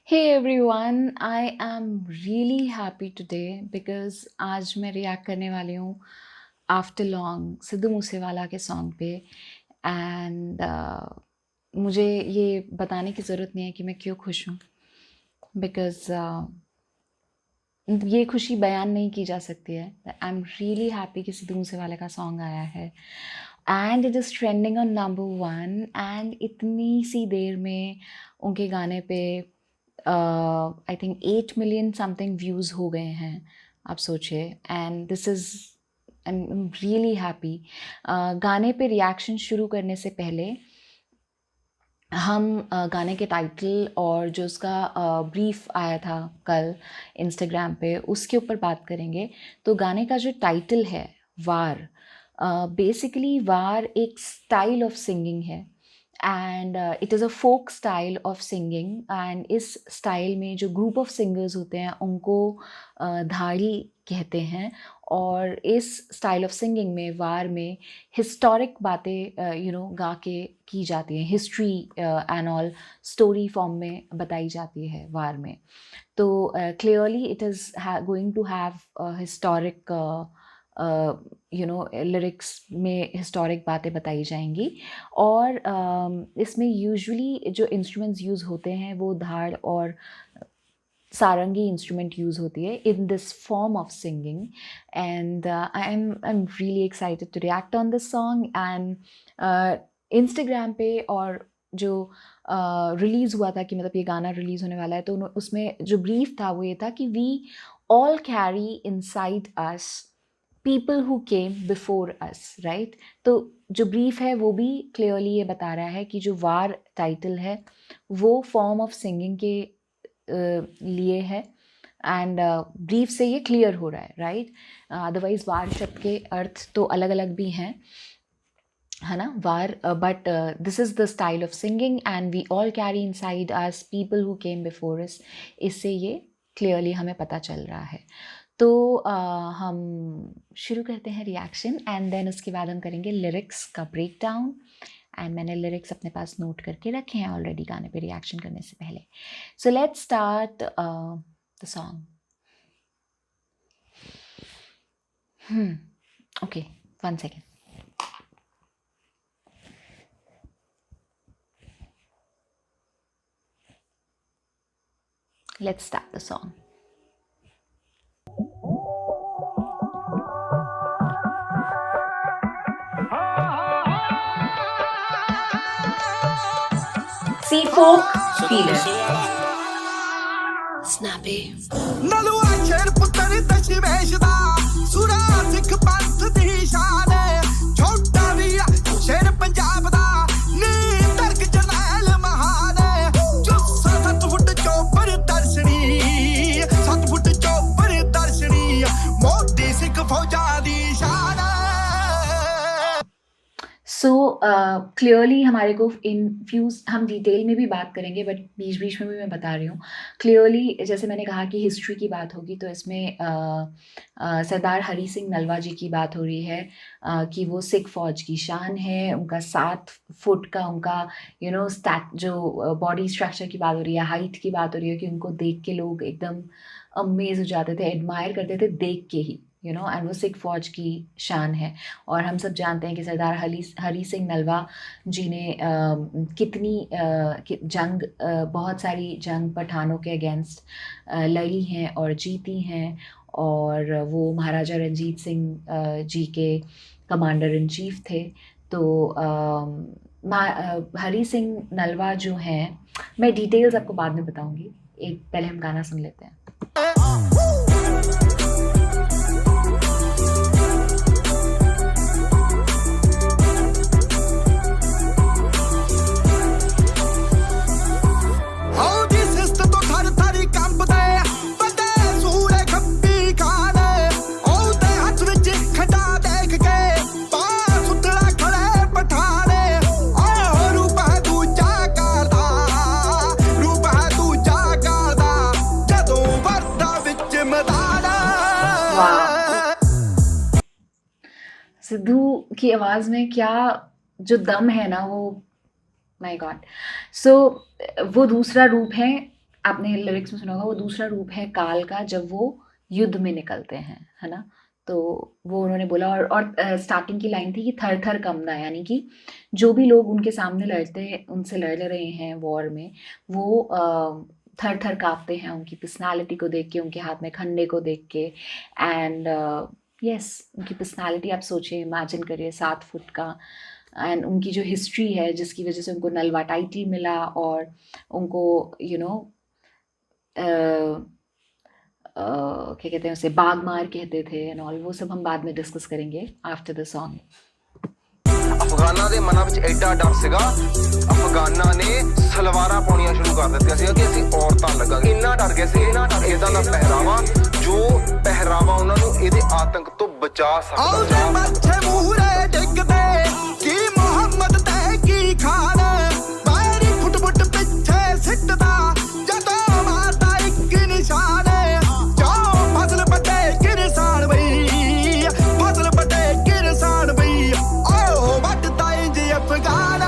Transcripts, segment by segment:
Hey everyone, I am really happy today because आज मैं react करने वाली हूँ आफ्टर लॉन्ग सिद्धू मूसेवाला के सॉन्ग पे एंड मुझे ये बताने की ज़रूरत नहीं है कि मैं क्यों खुश हूँ बिकॉज़ ये खुशी बयान नहीं की जा सकती है। आई एम रियली हैप्पी कि सिद्धू मूसेवाला का सॉन्ग आया है and it is trending on number one and इतनी सी देर में उनके गाने पे I think 8 million something views हो गए हैं। आप सोचिए and this is I am really happy. गाने पे रिएक्शन शुरू करने से पहले हम गाने के टाइटल और जो उसका ब्रीफ आया था कल इंस्टाग्राम पे उसके ऊपर बात करेंगे। तो गाने का जो टाइटल है वार, बेसिकली वार एक स्टाइल ऑफ सिंगिंग है and it is a folk style of singing and इस स्टाइल में जो ग्रुप ऑफ सिंगर्स होते हैं उनको धाड़ी कहते हैं। और इस स्टाइल ऑफ सिंगिंग में वार में हिस्टोरिक बातें गा के की जाती हैं, history and all story form में बताई जाती है वार में। तो clearly it is going to have historic lyrics में हिस्टोरिक बातें बताई जाएंगी। और इसमें यूजुअली जो इंस्ट्रूमेंट्स यूज़ होते हैं वो धाड़ और सारंगी इंस्ट्रूमेंट यूज़ होती है in this form of singing and I am really excited to react on this song and Instagram पे और जो रिलीज़ हुआ था कि मतलब ये गाना रिलीज़ होने वाला है तो उसमें जो ब्रीफ था वो ये था कि we all carry inside us people who came before us, right. तो जो ब्रीफ है वो भी क्लियरली ये बता रहा है कि जो वार टाइटल है वो फॉर्म ऑफ सिंगिंग के लिए है एंड ब्रीफ से ये क्लियर हो रहा है, राइट। अदरवाइज वार शब्द के अर्थ तो अलग अलग भी हैं, है ना, वार, but this is the style of singing and we all carry inside us people who came before us. इससे ये क्लियरली हमें पता चल रहा है। तो हम शुरू करते हैं रिएक्शन एंड देन उसके बाद हम करेंगे लिरिक्स का ब्रेक डाउन एंड मैंने लिरिक्स अपने पास नोट करके रखे हैं ऑलरेडी गाने पे रिएक्शन करने से पहले। So let's start the song. Okay, 1 second. Let's start the song. See folk feeler. Snappy. So clearly हमारे को इन्फ्यूज़, हम डिटेल में भी बात करेंगे बट बीच बीच में भी मैं बता रही हूँ। क्लियरली जैसे मैंने कहा कि हिस्ट्री की बात होगी तो इसमें सरदार हरी सिंह नलवा जी की बात हो रही है कि वो सिख फौज की शान है। उनका 7 फुट का उनका स्टैट जो बॉडी स्ट्रक्चर की बात हो रही है, हाइट की बात हो रही है कि उनको देख के लोग एकदम अमेज हो जाते थे, एडमायर करते थे देख के ही, एंड वो सिख फौज की शान है। और हम सब जानते हैं कि सरदार हरी सिंह नलवा जी ने जंग, बहुत सारी जंग पठानों के अगेंस्ट लड़ी हैं और जीती हैं। और वो महाराजा रंजीत सिंह जी के कमांडर इन चीफ थे। तो हरी सिंह नलवा जो हैं, मैं डिटेल्स आपको बाद में बताऊंगी, एक पहले हम गाना सुन लेते हैं। सिद्धू की आवाज़ में क्या जो दम है ना, वो माय गॉड। सो वो दूसरा रूप है आपने लिरिक्स में सुना होगा, वो दूसरा रूप है काल का जब वो युद्ध में निकलते हैं, है ना? तो वो उन्होंने बोला, और स्टार्टिंग की लाइन थी कि थर थर कंपना, यानी कि जो भी लोग उनके सामने लड़ते उनसे लड़ रहे हैं वॉर में, वो थर थर कांपते हैं उनकी पर्सनालिटी को देख के, उनके हाथ में खंडे को देख के। एंड यस, उनकी पर्सनालिटी आप सोचिए, इमेजिन करिए, 7 फुट का, एंड उनकी जो हिस्ट्री है जिसकी वजह से उनको नलवा टाइटल मिला, और उनको क्या कहते हैं उसे, बागमार कहते थे एंड ऑल, वो सब हम बाद में डिस्कस करेंगे आफ्टर द सॉन्ग। ਅਫਗਾਨਾਂ ਦੇ ਮਨਾਂ ਵਿੱਚ ਐਡਾ ਡਰ ਸੀਗਾ, ਅਫਗਾਨਾਂ ਨੇ ਸਲਵਾਰਾਂ ਪਾਉਣੀਆਂ ਸ਼ੁਰੂ ਕਰ ਦਿੱਤੀਆਂ ਸੀ ਕਿ ਅਸੀਂ ਔਰਤਾਂ ਲੱਗਾਂਗੇ। ਇੰਨਾ ਡਰ ਗਏ ਸੀ, ਇਦਾਂ ਦਾ ਪਹਿਰਾਵਾ ਜੋ ਪਹਿਰਾਵਾ ਉਹਨਾਂ ਨੂੰ ਇਹਦੇ ਆਤੰਕ ਤੋਂ ਬਚਾ ਸਕਦਾ। ਮੱਥੇ ਮੂਹਰੇ ਡਿੱਗਦੇ ਕੀ ਮੁਹੰਮਦ ਤੇ ਕੀ ਖਾਨ, ਬਾਹਰੀ ਫੁੱਟ ਫੁੱਟ ਪਿੱਛੇ ਸਿੱਟਦਾ ਜਦੋਂ ਮਾਰਦਾ ਇੱਕ ਨਿਸ਼ਾਨ। ਜੋ ਫਸਲ ਵੱਡੇ ਕਿਰਸਾਨ ਬਈ, ਫਸਲ ਵੱਡੇ ਕਿਰਸਾਨ ਬਈ, ਓ ਵੱਢਦਾ ਇੰਜ ਅਫਗਾਨ।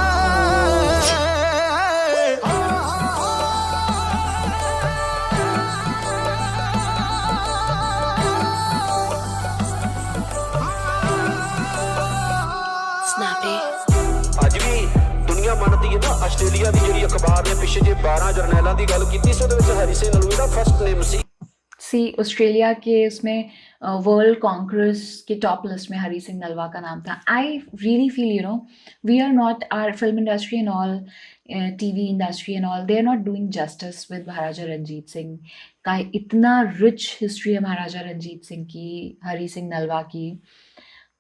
ਅੱਜ ਵੀ ਦੁਨੀਆ ਮੰਨਦੀ ਹੈ ਨਾ, ਆਸਟ੍ਰੇਲੀਆ ਦੀ ਜਿਹੜੀ ਅਖਬਾਰ ਨੇ ਪਿੱਛੇ ਜੇ 12 ਜਰਨੈਲਾਂ ਦੀ ਗੱਲ ਕੀਤੀ ਸੀ, ਉਹਦੇ ਵਿੱਚ ਹਰੀ ਸਿੰਘ ਨਲੂਏ ਦਾ ਫਸਟ ਨੇਮ ਸੀ। सी ऑस्ट्रेलिया के उसमें वर्ल्ड कॉन्करर्स के टॉप लिस्ट में हरी सिंह नलवा का नाम था। I really feel, we are not, our film industry and all, TV industry and all, they are not doing justice with Maharaja Ranjit Singh का। इतना रिच हिस्ट्री है महाराजा रंजीत सिंह की, हरी सिंह नलवा की,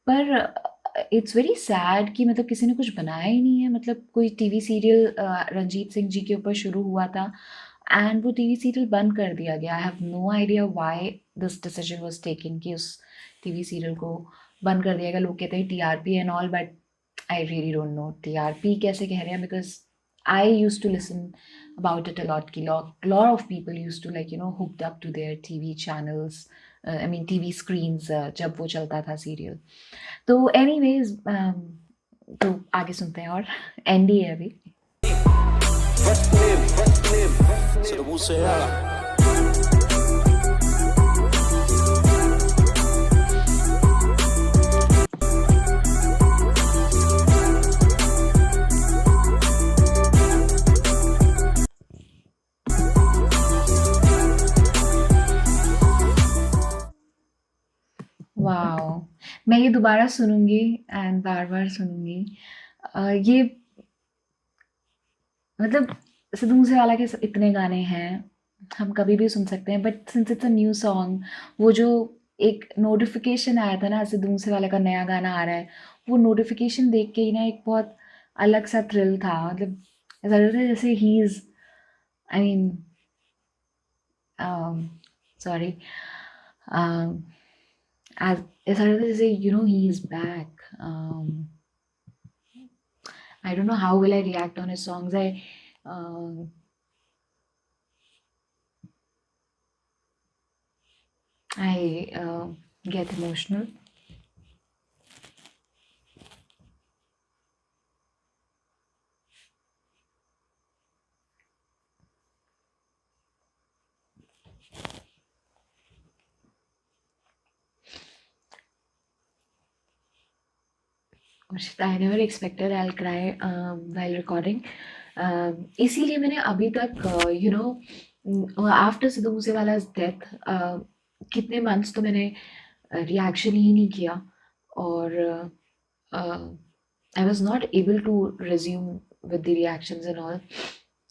पर इट्स वेरी सैड कि मतलब किसी ने कुछ बनाया ही नहीं है। मतलब कोई टीवी सीरियल रंजीत सिंह जी के ऊपर शुरू हुआ था एंड वो टीवी सीरियल बंद कर दिया गया। I have no idea why this decision was taken कि उस टीवी सीरियल को बंद कर दिया गया। लोग कहते हैं TRP and all, but I really don't know TRP कैसे कह रहे हैं, because I use to listen about it a lot की lot of people use to like hooked up to their TV channels, I mean TV screens, जब वो चलता था serial. तो एनीवेज, तो आगे सुनते हैं, और एंडी है अभी। वाओ, मैं ये दोबारा सुनूंगी एंड बार बार सुनूंगी। ये मतलब सिद्धू मूसेवाला के इतने गाने हैं, हम कभी भी सुन सकते हैं, but since it's a new song, वो जो एक नोटिफिकेशन आया था ना, सिद्धू मूसेवाला का नया गाना आ रहा है, वो नोटिफिकेशन देख के ही ना एक बहुत अलग सा थ्रिल था। मतलब ऐसा लग रहा था जैसे he is, I mean, sorry, ऐसा लग रहा था जैसे he is back. I don't know how will I react on his songs. I get emotional. I never expected I'll cry while recording. इसीलिए मैंने अभी तक आफ्टर सिद्धू मूसेवाला's डेथ कितने मंथ्स तो मैंने रिएक्शन ही नहीं किया, और I was not able to resume with the reactions and all.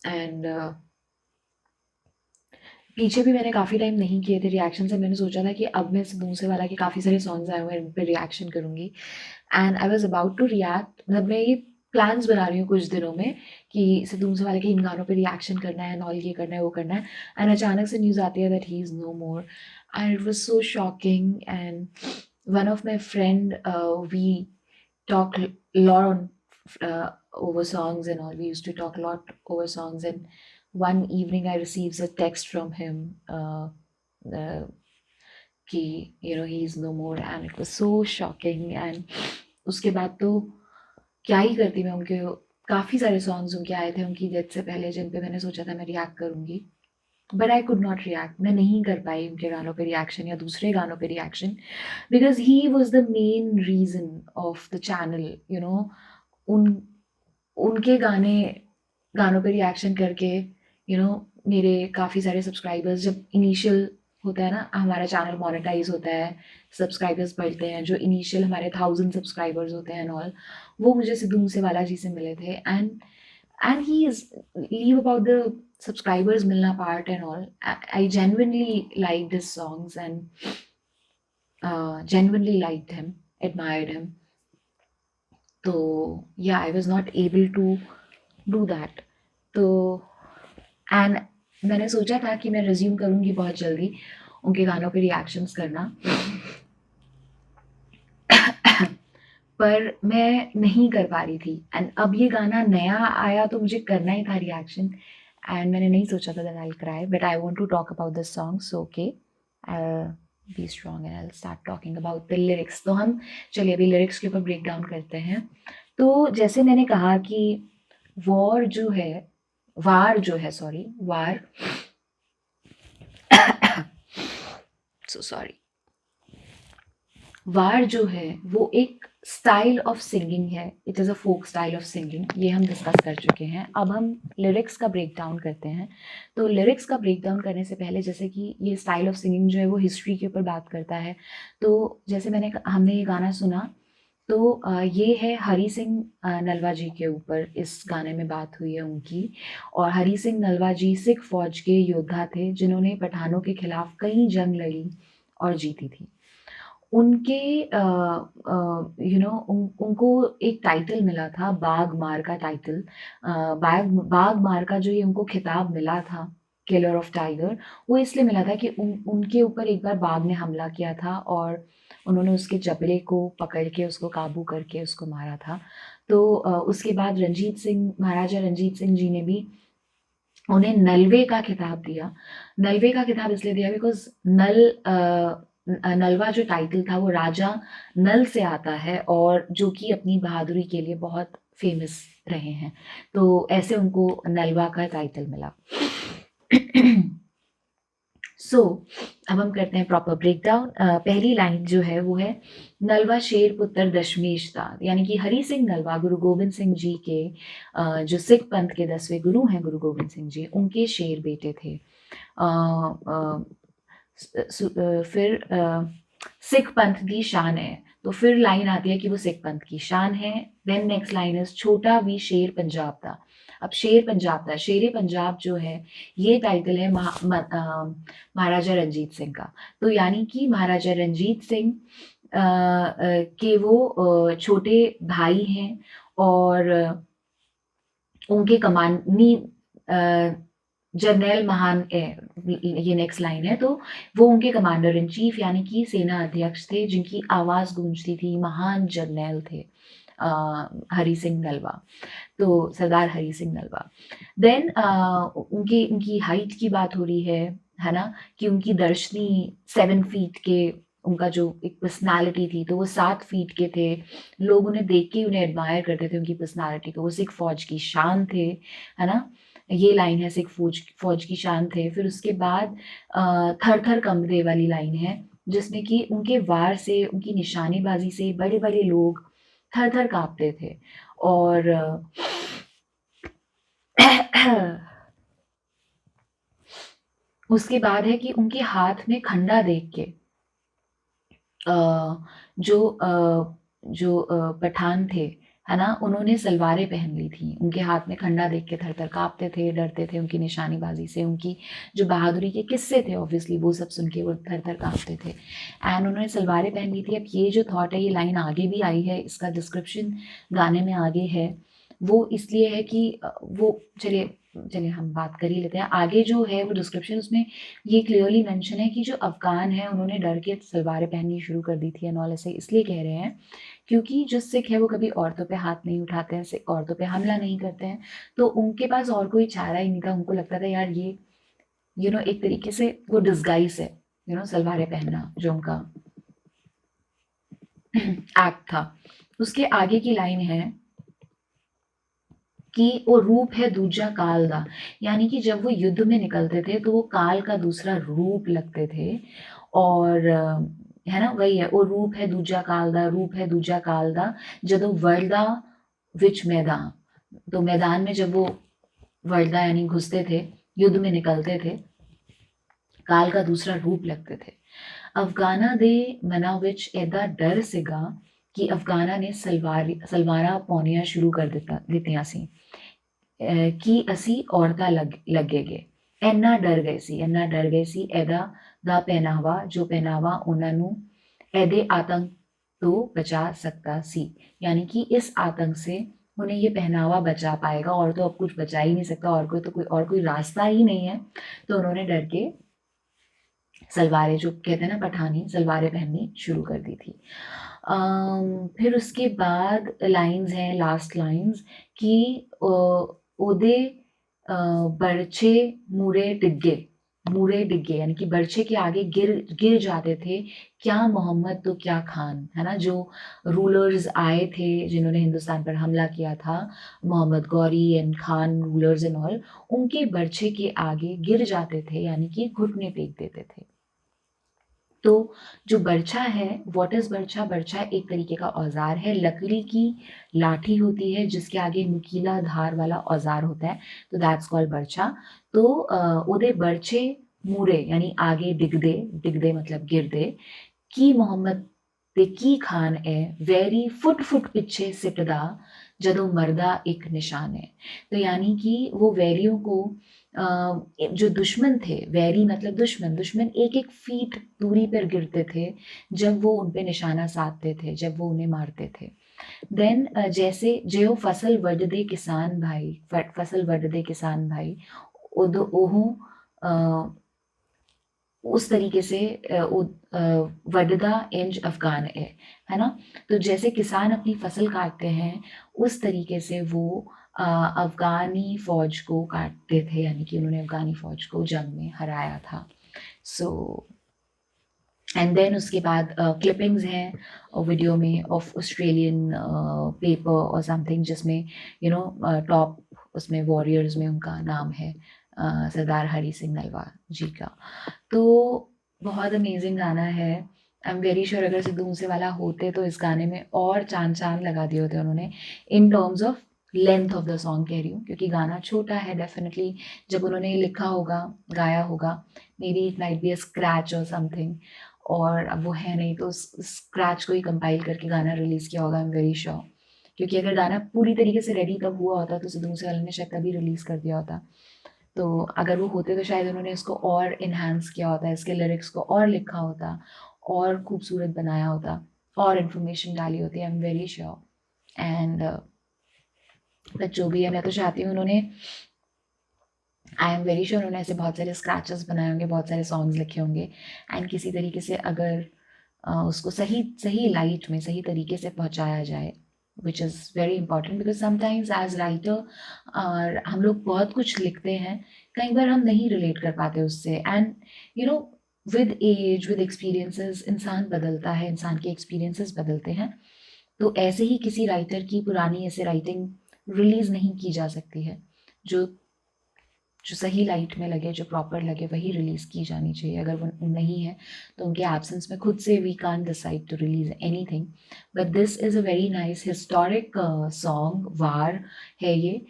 And पीछे भी मैंने काफ़ी टाइम नहीं किए थे रिएक्शन से। मैंने सोचा था कि अब मैं सिद्धू मूसेवाला के काफ़ी सारे सॉन्ग्स आए हुए हैं, इन पर रिएक्शन करूँगी, and I was about to react. मतलब मैं ये प्लान्स बना रही हूँ कुछ दिनों में कि सिद्धू मूसेवाला के इन गानों पे रिएक्शन करना है, नॉल ये करना है, वो करना है, एंड अचानक से न्यूज़ आती है that he is no more, and it was so shocking. And one of my friend, we talk lot on over songs and all. We used to talk a lot over songs, and one evening I received a text from him कि he is no more, and it was so shocking. And उसके बाद तो क्या ही करती मैं। उनके काफ़ी सारे सॉन्ग्स उनके आए थे उनकी डेथ से पहले, जिन पे मैंने सोचा था मैं रिएक्ट करूँगी, but I could not react, मैं नहीं कर पाई उनके गानों पे रिएक्शन या दूसरे गानों पे reaction, because he was the main reason of the channel, you know. उन उनके गानों पे रिएक्शन करके, यू नो, मेरे काफ़ी सारे सब्सक्राइबर्स, जब इनिशियल होता है ना हमारा चैनल मोनेटाइज होता है, सब्सक्राइबर्स बढ़ते हैं, जो इनिशियल हमारे 1000 सब्सक्राइबर्स होते हैं एंड ऑल, वो मुझे सिद्धू मूसेवाला जी से मिले थे। And he is, leave about the subscribers मिलना part and all, I genuinely liked his songs and genuinely liked him, admired him. तो या I was not able to do that. तो एंड मैंने सोचा था कि मैं रिज्यूम करूँगी बहुत जल्दी उनके गानों पे रिएक्शंस करना, पर मैं नहीं कर पा रही थी। एंड अब ये गाना नया आया तो मुझे करना ही था रिएक्शन, एंड मैंने नहीं सोचा था that I will cry, but I want to talk about this song, so okay, be strong and I will start talking about the lyrics. तो हम चलिए अभी लिरिक्स के ऊपर ब्रेक डाउन करते हैं। तो जैसे मैंने कहा कि वार जो है, वार सो सॉरी, वार जो है वो एक स्टाइल ऑफ सिंगिंग है, it is a folk style of singing, ये हम डिस्कस कर चुके हैं। अब हम लिरिक्स का ब्रेक डाउन करते हैं। तो लिरिक्स का ब्रेक डाउन करने से पहले, जैसे कि ये स्टाइल ऑफ सिंगिंग जो है वो हिस्ट्री के ऊपर बात करता है, तो जैसे हमने ये गाना सुना, तो ये है हरी सिंह नलवा जी के ऊपर इस गाने में बात हुई है उनकी। और हरी सिंह नलवा जी सिख फौज के योद्धा थे जिन्होंने पठानों के खिलाफ कई जंग लड़ी और जीती थी। उनके उनको एक टाइटल मिला था, बाघ मार का टाइटल। बाघ मार का जो ये उनको खिताब मिला था, किलर ऑफ टाइगर, वो इसलिए मिला था कि उनके ऊपर एक बार बाघ ने हमला किया था और उन्होंने उसके जबड़े को पकड़ के उसको काबू करके उसको मारा था। तो उसके बाद महाराजा रंजीत सिंह जी ने भी उन्हें नलवे का खिताब दिया। नलवे का खिताब इसलिए दिया बिकॉज नलवा जो टाइटल था वो राजा नल से आता है, और जो कि अपनी बहादुरी के लिए बहुत फेमस रहे हैं, तो ऐसे उनको नलवा का टाइटल मिला। सो अब हम करते हैं प्रॉपर ब्रेक डाउन। पहली लाइन जो है वो है, नलवा शेर पुत्र दशमेश दाद, यानी कि हरी सिंह नलवा गुरु गोविंद सिंह जी के जो सिख पंथ के 10वें गुरु हैं गुरु गोविंद सिंह जी, उनके शेर बेटे थे। फिर सिख पंथ की शान है, तो फिर लाइन आती है कि वो सिख पंथ की शान है। देन नेक्स्ट लाइन इज छोटा भी शेर पंजाब था। अब शेर पंजाब था, शेर पंजाब जो है ये टाइटल है महाराजा रंजीत सिंह का। तो यानी कि महाराजा रंजीत सिंह के वो छोटे भाई हैं, और उनके कमानी जर्नैल महान ये नेक्स्ट लाइन है, तो वो उनके कमांडर इन चीफ यानी कि सेना अध्यक्ष थे, जिनकी आवाज़ गूंजती थी, महान जर्नैल थे हरी सिंह नलवा, तो सरदार हरी सिंह नलवा। देन उनकी हाइट की बात हो रही है ना, कि उनकी दर्शनी 7 फीट के, उनका जो एक पर्सनालिटी थी, तो वो 7 फीट के थे। लोग उन्हें देख के उन्हें एडमायर करते थे, उनकी पर्सनालिटी को। वो सिख फौज की शान थे, है ना, ये लाइन है, सिख फौज की शान थे। फिर उसके बाद थर थर कंबदे वाली लाइन है, जिसमें कि उनके वार से, उनकी निशानेबाजी से बड़े बड़े लोग थर थर कांपते थे। और उसके बाद है कि उनके हाथ में खंडा देख के जो पठान थे, है ना, उन्होंने सलवारें पहन ली थी। उनके हाथ में खंडा देख के थर थर कांपते थे, डरते थे उनकी निशानेबाजी से। उनकी जो बहादुरी के किस्से थे ऑब्वियसली वो सब सुन के वो थर थर कांपते थे, एंड उन्होंने सलवारें पहन ली थी। अब ये जो थॉट है, ये लाइन आगे भी आई है, इसका डिस्क्रिप्शन गाने में आगे है। वो इसलिए है कि वो चलिए हम बात कर ही लेते हैं। आगे जो है वो डिस्क्रिप्शन, उसमें ये क्लियरली मेंशन है कि जो अफ़गान है उन्होंने डर के सलवारें पहननी शुरू कर दी थी एंड ऑल। ऐसे इसलिए कह रहे हैं क्योंकि जो सिख है वो कभी औरतों पे हाथ नहीं उठाते हैं, सिख औरतों पे हमला नहीं करते हैं, तो उनके पास और कोई चारा ही नहीं था। उनको लगता था यार ये एक तरीके से वो डिस्गाइज है, सलवारें पहनना जो उनका एक्ट था। उसके आगे की लाइन है, कि वो रूप है दूजा काल दा, यानी कि जब वो युद्ध में निकलते थे तो वो काल का दूसरा रूप लगते थे। और है ना, वही है, वो रूप है दूजा काल दा, रूप है दूजा काल दा, जदों वरदा विच मैदान। तो मैदान में जब वो वरदा यानी घुसते थे, युद्ध में निकलते थे, काल का दूसरा रूप लगते थे। अफगाना दे मना विच एदा डर सिगा कि अफगाना ने सलवारा पाउनियां शुरू कर ਦਿੱਤੀਆਂ ਸੀ ਕਿ ਅਸੀਂ ਔਰਤਾਂ ਲੱਗੇਗੇ। ਇੰਨਾ ਡਰ ਗਏ ਸੀ ਇਹਦਾ ਦਾ ਪਹਿਨਾਵਾ, ਜੋ ਪਹਿਨਾਵਾ ਉਹਨਾਂ ਨੂੰ ਇਹਦੇ आतंक तो बचा सकता सी, यानी कि इस आतंक से उन्हें ये पहनावा बचा पाएगा, और तो अब कुछ बचा ही नहीं सकता, और कोई रास्ता ही नहीं है। तो उन्होंने डर के सलवारें, जो कहते हैं ना पठानी, सलवारें पहननी शुरू कर दी थी। फिर उसके बाद लाइंस हैं, लास्ट लाइंस कि ओदे बरछे मूरे डिग्गे, यानी कि बरछे के आगे गिर गिर जाते थे, क्या मोहम्मद तो क्या खान, है ना, जो रूलर्स आए थे जिन्होंने हिंदुस्तान पर हमला किया था, Mohammad Ghori and Khan rulers and all, उनके बरछे के आगे गिर जाते थे, यानी कि घुटने टेक देते थे। तो जो बर्छा है, व्हाट इज बर्छा? बर्छा एक तरीके का औजार है, लकड़ी की लाठी होती है जिसके आगे नुकीला धार वाला औजार होता है, तो दैट्स कॉल्ड बर्छा। तो ओदे बर्छे मूरे यानी आगे डिगदे, डिगदे मतलब गिरदे, की मोहम्मद ते की खान है वेरी फुट फुट पिछे सिटदा जदों मर्दा एक निशान है। तो यानी कि वो वैरियों को जो दुश्मन थे, वैरी मतलब दुश्मन, दुश्मन एक एक फीट दूरी पर गिरते थे जब वो उन पे निशाना साधते थे, जब वो उन्हें मारते थे। देन जैसे जो फसल वढदे किसान भाई, फसल वढदे किसान भाई, उदो ओहू उस तरीके से वडदा इंज अफगान है ना। तो जैसे किसान अपनी फसल काटते हैं, उस तरीके से वो अफगानी फौज को काटते थे, यानी कि उन्होंने अफगानी फौज को जंग में हराया था। सो एंड देन उसके बाद क्लिपिंग्स हैं वीडियो में ऑफ ऑस्ट्रेलियन पेपर और समथिंग, जिसमें यू नो टॉप उसमें वॉरियर्स में उनका नाम है सरदार हरी सिंह नलवार जी का। तो बहुत अमेजिंग गाना है। आई एम वेरी श्योर अगर सिद्धू मूसेवाला होते तो इस गाने में और चांद चांद लगा दिए होते उन्होंने, in terms of length of the song कह रही हूँ, क्योंकि गाना छोटा है डेफिनेटली। जब उन्होंने लिखा होगा, गाया होगा, may be it might be a scratch और समथिंग, और अब वो है नहीं, तो स्क्रैच को ही कंपाइल करके गाना रिलीज़ किया होगा, आई एम वेरी श्योर। क्योंकि अगर गाना पूरी तरीके से रेडी तब हुआ होता तो सिद्धू मूसेवाला ने शायद तभी रिलीज़ कर दिया होता। तो अगर वो होते तो शायद उन्होंने इसको और इन्हांस किया होता, इसके लिरिक्स को और लिखा होता, और खूबसूरत बनाया होता, और इन्फॉर्मेशन डाली होती, I am very sure. And but जो भी है, मैं तो चाहती हूँ उन्होंने, आई एम वेरी श्योर उन्होंने ऐसे बहुत सारे स्क्रैचेस बनाए होंगे, बहुत सारे सॉन्ग्स लिखे होंगे, एंड किसी तरीके से अगर उसको सही सही लाइट में सही तरीके से पहुँचाया जाए, which is very important, because sometimes as writer हम लोग बहुत कुछ लिखते हैं, कई बार हम नहीं रिलेट कर पाते उससे, and you know with as with experiences इंसान बदलता है, इंसान के एक्सपीरियंसेस बदलते हैं। तो ऐसे ही किसी राइटर की पुरानी ऐसे राइटिंग रिलीज़ नहीं की जा सकती है, जो जो सही लाइट में लगे, जो प्रॉपर लगे, वही रिलीज़ की जानी चाहिए। अगर वो नहीं है तो उनके एब्सेंस में खुद से we can't decide to release anything. But this is a very nice historic song, वार है ये,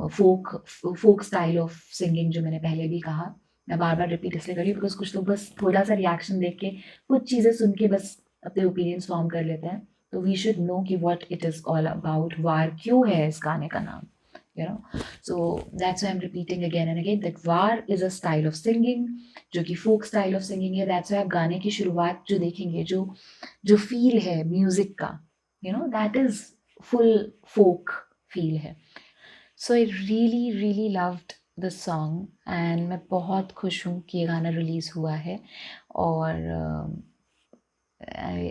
फोक स्टाइल ऑफ सिंगिंग, जो मैंने पहले भी कहा। मैं बार बार रिपीट इसलिए कर रही हूँ बिकॉज कुछ लोग बस थोड़ा सा रिएक्शन देख के, कुछ चीज़ें सुन के बस अपने ओपिनियंस फॉर्म कर लेते हैं। तो वी शुड नो कि what it is all about, वार क्यों है इस गाने का नाम, you know. So that's why I'm repeating again and again that war is a style of singing, जो कि folk style of singing है। that's why आप गाने की शुरुआत जो देखेंगे, जो जो feel है म्यूजिक का, you know, that is full folk feel है। so I really really loved the song, and मैं बहुत खुश हूँ कि ये गाना रिलीज़ हुआ है। और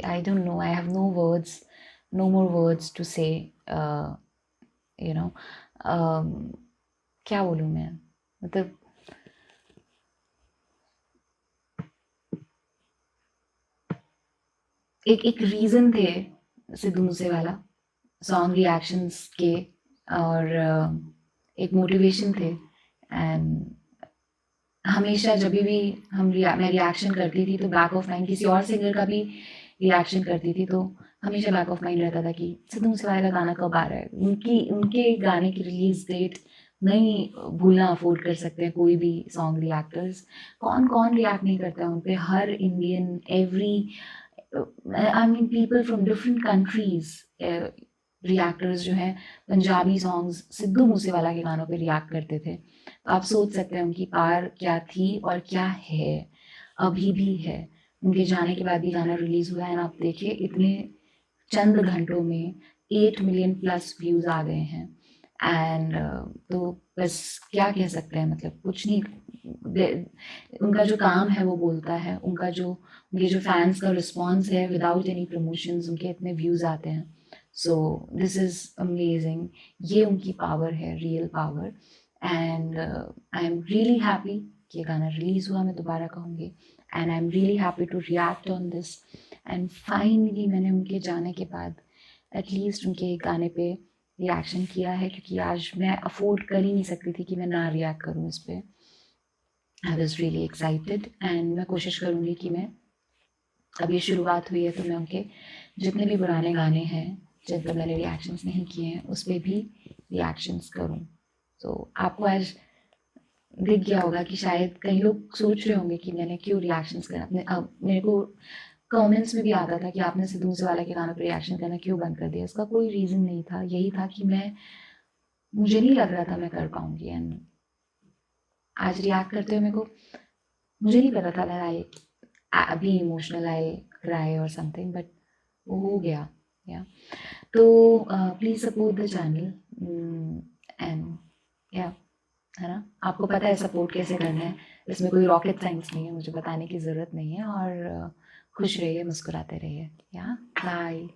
I don't know, I have no words, no more words to say, you know, क्या बोलूँ मैं, मतलब एक एक रीज़न थे सिद्धू मूसेवाला सॉन्ग रिएक्शंस के और एक मोटिवेशन थे। एंड हमेशा जब भी मैं रिएक्शन करती थी तो बैक ऑफ माइंड किसी और सिंगर का भी रिएक्शन करती थी तो हमेशा बैक ऑफ माइंड रहता था कि सिद्धू मूसेवाला का गाना कब आ रहा है। उनके गाने की रिलीज डेट नहीं भूलना अफोर्ड कर सकते हैं कोई भी सॉन्ग रिएक्टर्स। कौन कौन रिएक्ट नहीं करता है उन पे। हर Indian, every, I mean people from different countries reactors जो हैं पंजाबी सॉन्ग्स सिद्धू मूसेवाला के गानों पे रिएक्ट करते थे। तो आप सोच सकते हैं उनकी पार क्या थी और क्या है, अभी भी है। उनके जाने के बाद भी गाना रिलीज हुआ है ना, आप देखिए इतने चंद घंटों में 8 मिलियन प्लस व्यूज आ गए हैं। एंड तो बस क्या कह सकते हैं, मतलब कुछ नहीं। उनका जो काम है वो बोलता है, उनके जो फैंस का रिस्पॉन्स है विदाउट एनी प्रमोशंस उनके इतने व्यूज आते हैं। So this is amazing. ये उनकी पावर है, real power. And I am really happy कि ये गाना रिलीज़ हुआ, मैं दोबारा कहूँगी। And I am really happy to react on this. And finally मैंने उनके जाने के बाद एटलीस्ट उनके गाने पे रिएक्शन किया है, क्योंकि आज मैं अफोर्ड कर ही नहीं सकती थी कि मैं ना रिएक्ट करूँ इस पर। I was really excited and मैं कोशिश करूँगी कि मैं, अब ये शुरुआत हुई है तो मैं उनके जितने भी पुराने गाने हैं जिन पर मैंने रिएक्शंस नहीं किए हैं उस पर भी रिएक्शंस करूँ। तो आपको आज दिख गया होगा कि शायद कई लोग सोच रहे होंगे कि मैंने क्यों रिएक्शंस करा। अब मेरे को कमेंट्स में भी आता था कि आपने सिद्धू मूसेवाला के गानों पर रिएक्शन करना क्यों बंद कर दिया। इसका कोई रीज़न नहीं था, यही था कि मुझे नहीं लग रहा था मैं कर पाऊँगी। एंड आज रिएक्ट करते हुए मुझे नहीं पता था that अभी इमोशनल आई क्राई और समथिंग, बट वो हो गया। या तो please support the channel. And या, है ना, आपको पता है सपोर्ट कैसे करना है। इसमें कोई रॉकेट साइंस नहीं है, मुझे बताने की ज़रूरत नहीं है। और खुश रहिए, मुस्कुराते रहिए। या बाय।